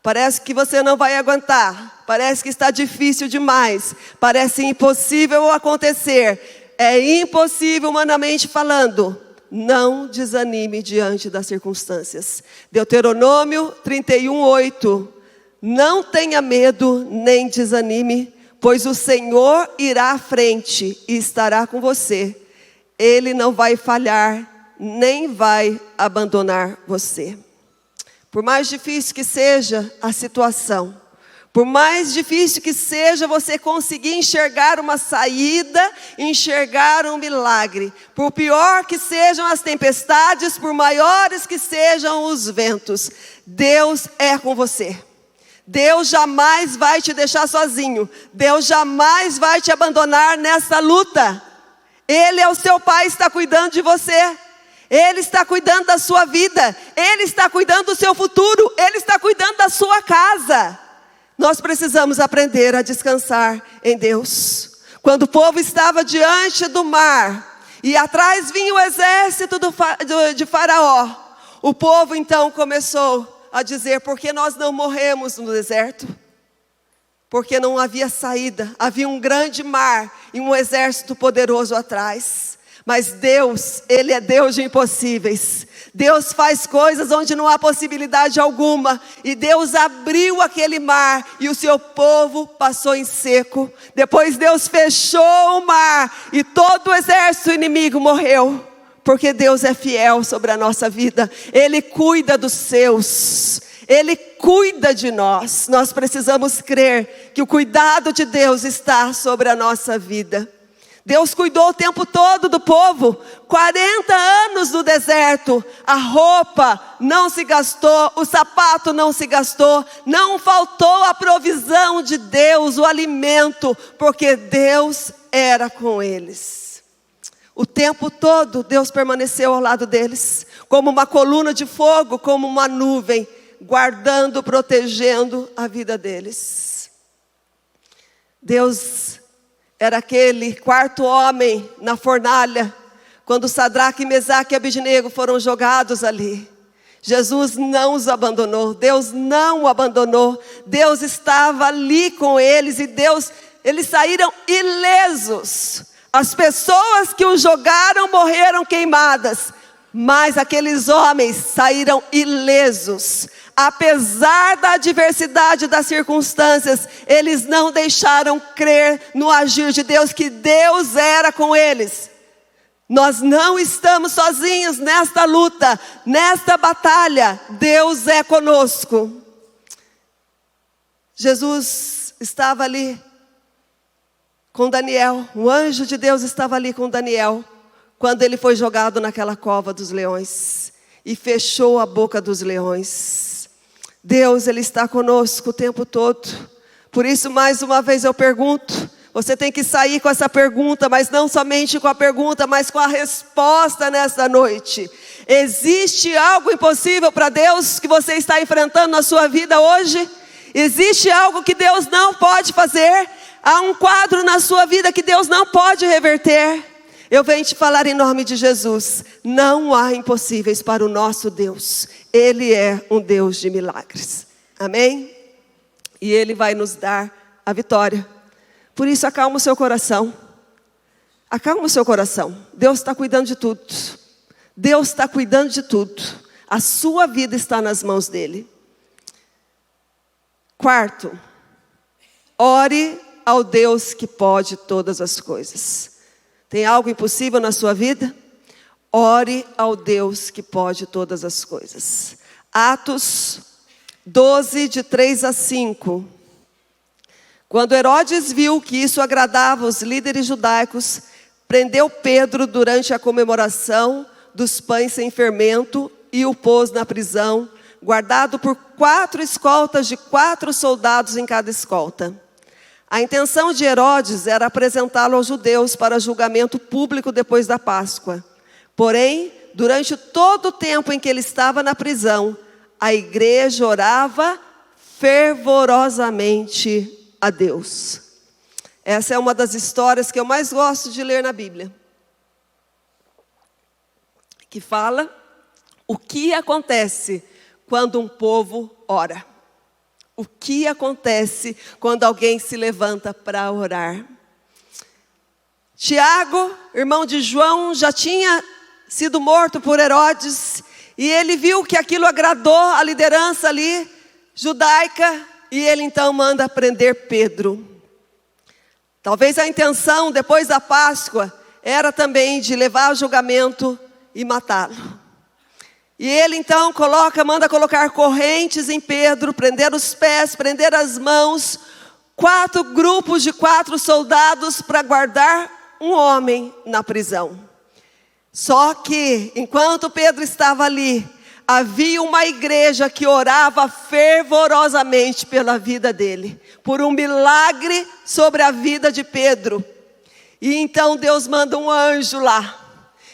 Parece que você não vai aguentar. Parece que está difícil demais. Parece impossível acontecer. É impossível humanamente falando. Não desanime diante das circunstâncias. Deuteronômio 31, 8. Não tenha medo nem desanime, pois o Senhor irá à frente e estará com você. Ele não vai falhar, nem vai abandonar você. Por mais difícil que seja a situação, por mais difícil que seja você conseguir enxergar uma saída, enxergar um milagre, por pior que sejam as tempestades, por maiores que sejam os ventos, Deus é com você. Deus jamais vai te deixar sozinho. Deus jamais vai te abandonar nessa luta. Ele é o seu Pai, está cuidando de você. Ele está cuidando da sua vida. Ele está cuidando do seu futuro. Ele está cuidando da sua casa. Nós precisamos aprender a descansar em Deus. Quando o povo estava diante do mar e atrás vinha o exército de Faraó, o povo então começou a dizer: por que nós não morremos no deserto? Porque não havia saída, havia um grande mar e um exército poderoso atrás. Mas Deus, Ele é Deus de impossíveis. Deus faz coisas onde não há possibilidade alguma. E Deus abriu aquele mar e o seu povo passou em seco. Depois Deus fechou o mar e todo o exército inimigo morreu. Porque Deus é fiel sobre a nossa vida. Ele cuida dos seus. Ele cuida de nós. Nós precisamos crer que o cuidado de Deus está sobre a nossa vida. Deus cuidou o tempo todo do povo, 40 anos no deserto, a roupa não se gastou, o sapato não se gastou, não faltou a provisão de Deus, o alimento, porque Deus era com eles. O tempo todo Deus permaneceu ao lado deles, como uma coluna de fogo, como uma nuvem, guardando, protegendo a vida deles. Deus era aquele quarto homem na fornalha, quando Sadraque, Mesaque e Abednego foram jogados ali. Jesus não os abandonou, Deus não o abandonou, Deus estava ali com eles e eles saíram ilesos. As pessoas que os jogaram morreram queimadas, mas aqueles homens saíram ilesos. Apesar da adversidade das circunstâncias, eles não deixaram crer no agir de Deus, que Deus era com eles. Nós não estamos sozinhos nesta luta, nesta batalha. Deus é conosco. Jesus estava ali com Daniel, o anjo de Deus estava ali com Daniel, quando ele foi jogado naquela cova dos leões, e fechou a boca dos leões. Deus, Ele está conosco o tempo todo. Por isso, mais uma vez eu pergunto, você tem que sair com essa pergunta, mas não somente com a pergunta, mas com a resposta nesta noite. Existe algo impossível para Deus que você está enfrentando na sua vida hoje? Existe algo que Deus não pode fazer? Há um quadro na sua vida que Deus não pode reverter? Eu venho te falar em nome de Jesus, não há impossíveis para o nosso Deus. Ele é um Deus de milagres. Amém? E Ele vai nos dar a vitória. Por isso, acalma o seu coração. Acalma o seu coração. Deus está cuidando de tudo. Deus está cuidando de tudo. A sua vida está nas mãos dEle. Quarto, ore ao Deus que pode todas as coisas. Tem algo impossível na sua vida? Ore ao Deus que pode todas as coisas. Atos 12, de 3 a 5. Quando Herodes viu que isso agradava os líderes judaicos, prendeu Pedro durante a comemoração dos pães sem fermento e o pôs na prisão, guardado por 4 escoltas de 4 soldados em cada escolta. A intenção de Herodes era apresentá-lo aos judeus para julgamento público depois da Páscoa. Porém, durante todo o tempo em que ele estava na prisão, a igreja orava fervorosamente a Deus. Essa é uma das histórias que eu mais gosto de ler na Bíblia, que fala o que acontece quando um povo ora. O que acontece quando alguém se levanta para orar? Tiago, irmão de João, já tinha sido morto por Herodes, e ele viu que aquilo agradou a liderança ali, judaica, e ele então manda prender Pedro. Talvez a intenção, depois da Páscoa, era também de levar ao julgamento e matá-lo. E ele então manda colocar correntes em Pedro, prender os pés, prender as mãos, 4 grupos de 4 soldados para guardar um homem na prisão. Só que, enquanto Pedro estava ali, havia uma igreja que orava fervorosamente pela vida dele, por um milagre sobre a vida de Pedro. E então Deus manda um anjo lá,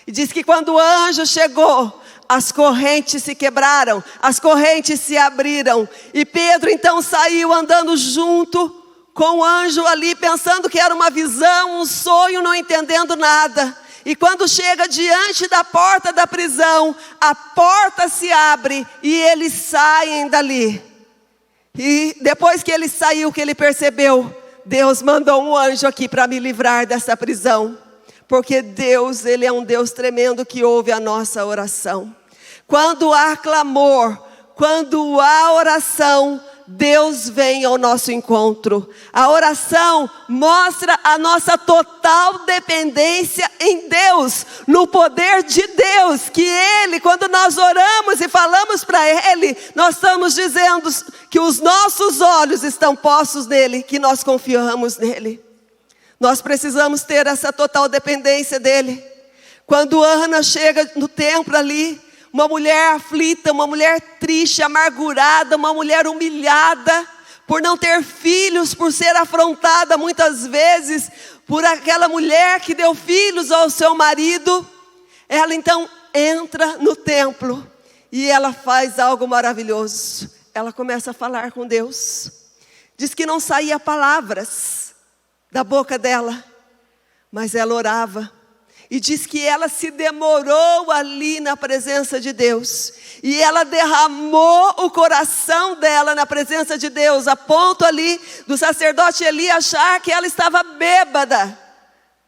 e diz que quando o anjo chegou, as correntes se quebraram, as correntes se abriram, e Pedro então saiu andando junto com o anjo ali, pensando que era uma visão, um sonho, não entendendo nada. E quando chega diante da porta da prisão, a porta se abre e eles saem dali. E depois que ele saiu, que ele percebeu, Deus mandou um anjo aqui para me livrar dessa prisão. Porque Deus, Ele é um Deus tremendo que ouve a nossa oração. Quando há clamor, quando há oração, Deus vem ao nosso encontro. A oração mostra a nossa total dependência em Deus, no poder de Deus, que Ele, quando nós oramos e falamos para Ele, nós estamos dizendo que os nossos olhos estão postos nele, que nós confiamos nele. Nós precisamos ter essa total dependência dele. Quando Ana chega no templo ali, uma mulher aflita, uma mulher triste, amargurada, uma mulher humilhada, por não ter filhos, por ser afrontada muitas vezes, por aquela mulher que deu filhos ao seu marido, ela então entra no templo, e ela faz algo maravilhoso, ela começa a falar com Deus, diz que não saía palavras da boca dela, mas ela orava, e diz que ela se demorou ali na presença de Deus. E ela derramou o coração dela na presença de Deus. A ponto ali do sacerdote Eli achar que ela estava bêbada.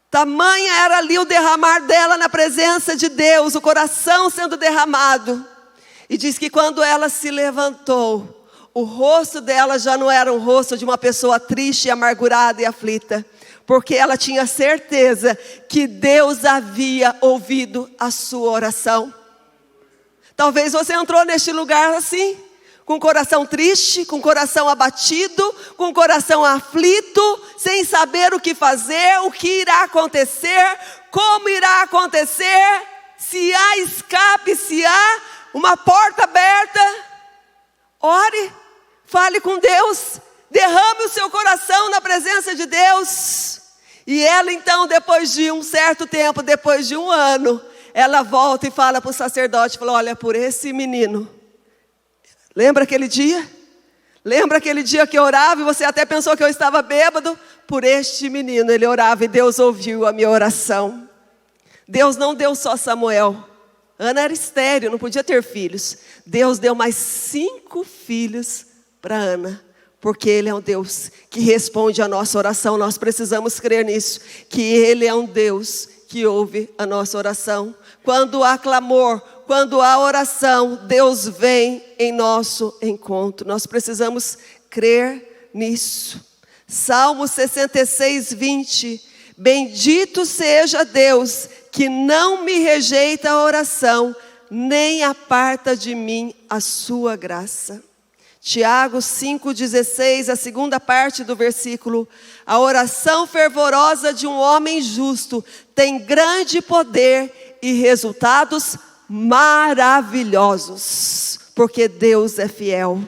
Tamanha era ali o derramar dela na presença de Deus. O coração sendo derramado. E diz que quando ela se levantou, o rosto dela já não era um rosto de uma pessoa triste, amargurada e aflita. Porque ela tinha certeza que Deus havia ouvido a sua oração. Talvez você entrou neste lugar assim, com o coração triste, com o coração abatido, com o coração aflito, sem saber o que fazer, o que irá acontecer, como irá acontecer, se há escape, se há uma porta aberta. Ore, fale com Deus. Derrame o seu coração na presença de Deus. E ela então, depois de um certo tempo, depois de um ano, ela volta e fala para o sacerdote, fala, olha, por esse menino. Lembra aquele dia? Lembra aquele dia que eu orava e você até pensou que eu estava bêbado? Por este menino ele orava e Deus ouviu a minha oração. Deus não deu só Samuel. Ana era estéril, não podia ter filhos. Deus deu mais 5 filhos para Ana. Porque Ele é um Deus que responde a nossa oração. Nós precisamos crer nisso, que Ele é um Deus que ouve a nossa oração. Quando há clamor, quando há oração, Deus vem em nosso encontro. Nós precisamos crer nisso. Salmo 66, 20. Bendito seja Deus, que não me rejeita a oração, nem aparta de mim a sua graça. Tiago 5,16, a segunda parte do versículo. A oração fervorosa de um homem justo tem grande poder e resultados maravilhosos, porque Deus é fiel.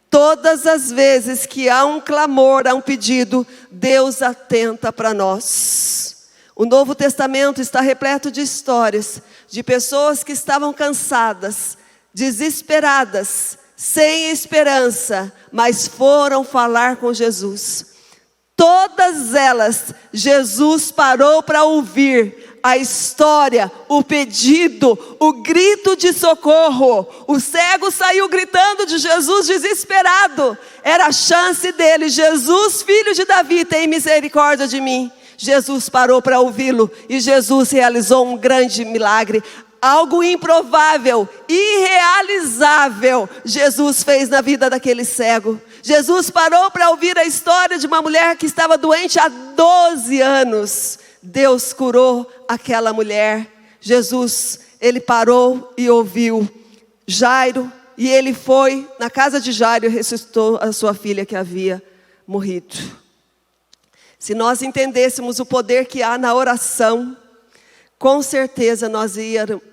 Todas as vezes que há um clamor, há um pedido, Deus atenta para nós. O Novo Testamento está repleto de histórias, de pessoas que estavam cansadas, desesperadas, sem esperança, mas foram falar com Jesus. Todas elas, Jesus parou para ouvir a história, o pedido, o grito de socorro. O cego saiu gritando de Jesus desesperado. Era a chance dele. Jesus, filho de Davi, tem misericórdia de mim. Jesus parou para ouvi-lo e Jesus realizou um grande milagre. Algo improvável, irrealizável, Jesus fez na vida daquele cego. Jesus parou para ouvir a história de uma mulher que estava doente há 12 anos. Deus curou aquela mulher. Jesus, ele parou e ouviu Jairo, e ele foi na casa de Jairo e ressuscitou a sua filha que havia morrido. Se nós entendêssemos o poder que há na oração, com certeza nós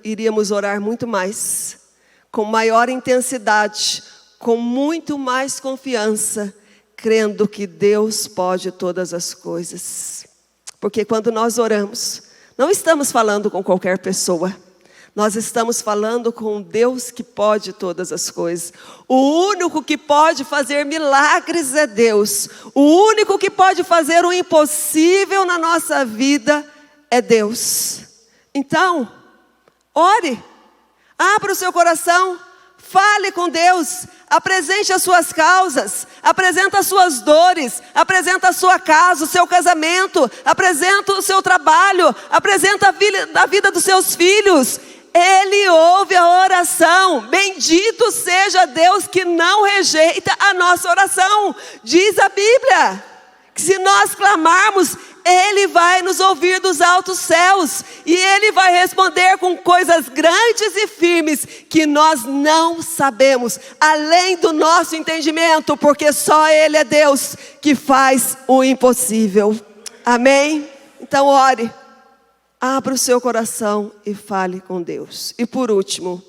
iríamos orar muito mais, com maior intensidade, com muito mais confiança, crendo que Deus pode todas as coisas. Porque quando nós oramos, não estamos falando com qualquer pessoa, nós estamos falando com Deus que pode todas as coisas. O único que pode fazer milagres é Deus. O único que pode fazer o impossível na nossa vida é Deus. Então, ore, abra o seu coração, fale com Deus, apresente as suas causas, apresenta as suas dores, apresenta a sua casa, o seu casamento, apresenta o seu trabalho, apresenta a vida dos seus filhos. Ele ouve a oração. Bendito seja Deus que não rejeita a nossa oração. Diz a Bíblia que se nós clamarmos, Ele vai nos ouvir dos altos céus, e Ele vai responder com coisas grandes e firmes, que nós não sabemos, além do nosso entendimento, porque só Ele é Deus que faz o impossível. Amém? Então ore, abra o seu coração e fale com Deus. E por último,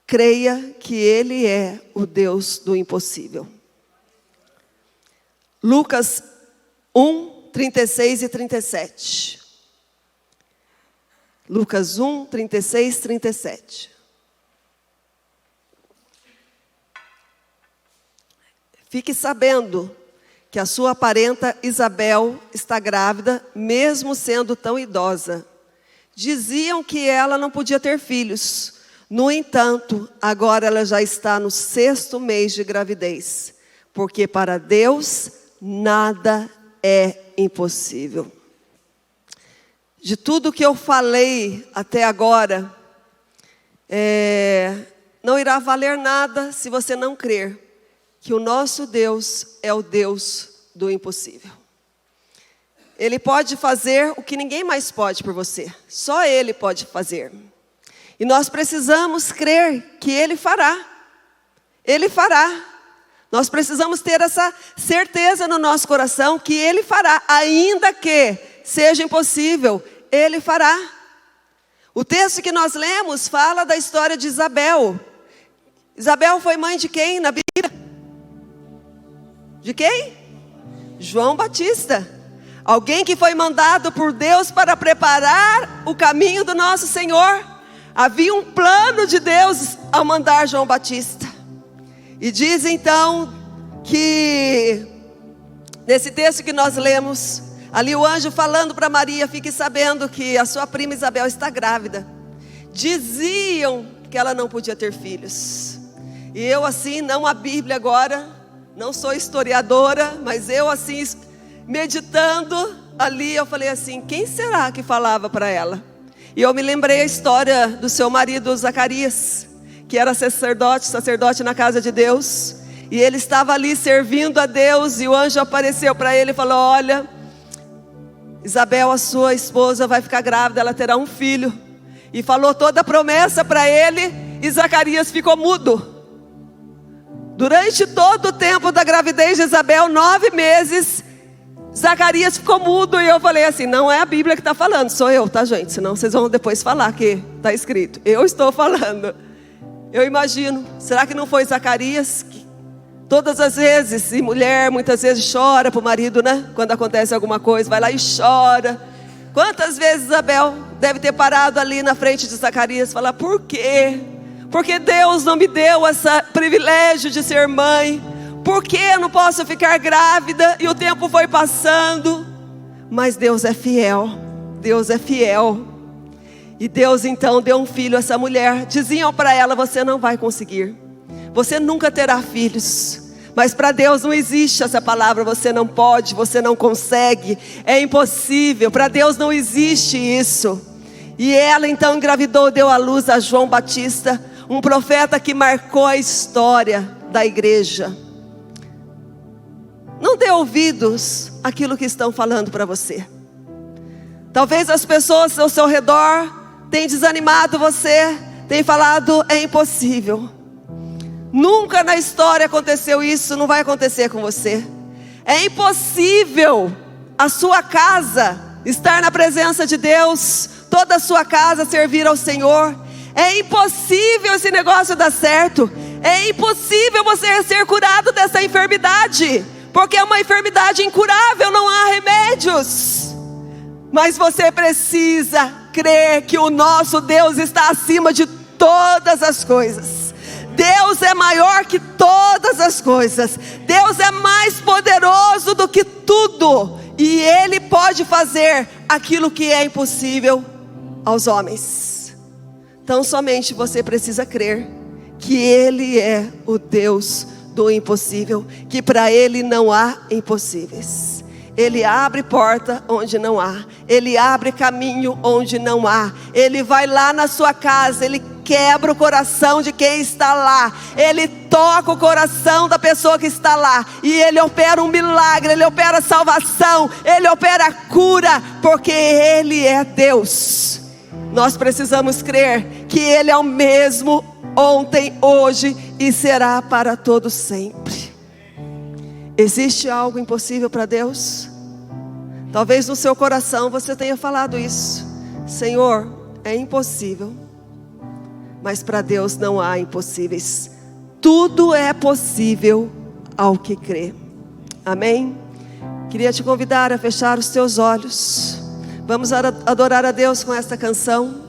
creia que Ele é o Deus do impossível. Lucas 1, 36 e 37. Lucas 1, 36, 37. Fique sabendo que a sua parenta Isabel está grávida, mesmo sendo tão idosa. Diziam que ela não podia ter filhos. No entanto, agora ela já está no 6º mês de gravidez, porque para Deus nada é impossível. De tudo que eu falei até agora, não irá valer nada se você não crer que o nosso Deus é o Deus do impossível. Ele pode fazer o que ninguém mais pode por você. Só Ele pode fazer. E nós precisamos crer que Ele fará. Ele fará. Nós precisamos ter essa certeza no nosso coração que Ele fará, ainda que seja impossível, Ele fará. O texto que nós lemos fala da história de Isabel. Isabel foi mãe de quem na Bíblia? De quem? João Batista. Alguém que foi mandado por Deus para preparar o caminho do nosso Senhor. Havia um plano de Deus ao mandar João Batista. E diz então que, nesse texto que nós lemos, ali o anjo falando para Maria: fique sabendo que a sua prima Isabel está grávida. Diziam que ela não podia ter filhos. E eu assim, não a Bíblia agora, não sou historiadora, mas eu assim, meditando ali, eu falei assim: quem será que falava para ela? E eu me lembrei a história do seu marido Zacarias, que era sacerdote na casa de Deus, e ele estava ali servindo a Deus, e o anjo apareceu para ele e falou: olha, Isabel, a sua esposa, vai ficar grávida, ela terá um filho. E falou toda a promessa para ele, e Zacarias ficou mudo. Durante todo o tempo da gravidez de Isabel, 9 meses, Zacarias ficou mudo. E eu falei assim: não é a Bíblia que está falando, sou eu, tá, gente? Senão vocês vão depois falar que está escrito. Eu estou falando. Eu imagino, será que não foi Zacarias que todas as vezes, e mulher muitas vezes chora para o marido, né? Quando acontece alguma coisa, vai lá e chora. Quantas vezes Isabel deve ter parado ali na frente de Zacarias e falar: por quê? Porque Deus não me deu esse privilégio de ser mãe. Por que eu não posso ficar grávida? E o tempo foi passando. Mas Deus é fiel. Deus é fiel. E Deus então deu um filho a essa mulher. Diziam para ela: você não vai conseguir. Você nunca terá filhos. Mas para Deus não existe essa palavra: você não pode, você não consegue, é impossível. Para Deus não existe isso. E ela então engravidou, deu à luz a João Batista, um profeta que marcou a história da igreja. Não dê ouvidos àquilo que estão falando para você. Talvez as pessoas ao seu redor tenham desanimado você, tenham falado: é impossível. Nunca na história aconteceu isso, não vai acontecer com você. É impossível a sua casa estar na presença de Deus, toda a sua casa servir ao Senhor. É impossível esse negócio dar certo. É impossível você ser curado dessa enfermidade, porque é uma enfermidade incurável, não há remédios. Mas você precisa crer que o nosso Deus está acima de todas as coisas. Deus é maior que todas as coisas. Deus é mais poderoso do que tudo. E Ele pode fazer aquilo que é impossível aos homens. Então somente você precisa crer que Ele é o Deus do impossível, que para Ele não há impossíveis. Ele abre porta onde não há, Ele abre caminho onde não há. Ele vai lá na sua casa, Ele quebra o coração de quem está lá, Ele toca o coração da pessoa que está lá, e Ele opera um milagre, Ele opera salvação, Ele opera cura, porque Ele é Deus. Nós precisamos crer que Ele é o mesmo ontem, hoje e será para todo sempre. Existe algo impossível para Deus? Talvez no seu coração você tenha falado isso: Senhor, é impossível. Mas para Deus não há impossíveis. Tudo é possível ao que crê. Amém? Queria te convidar a fechar os teus olhos. Vamos adorar a Deus com esta canção.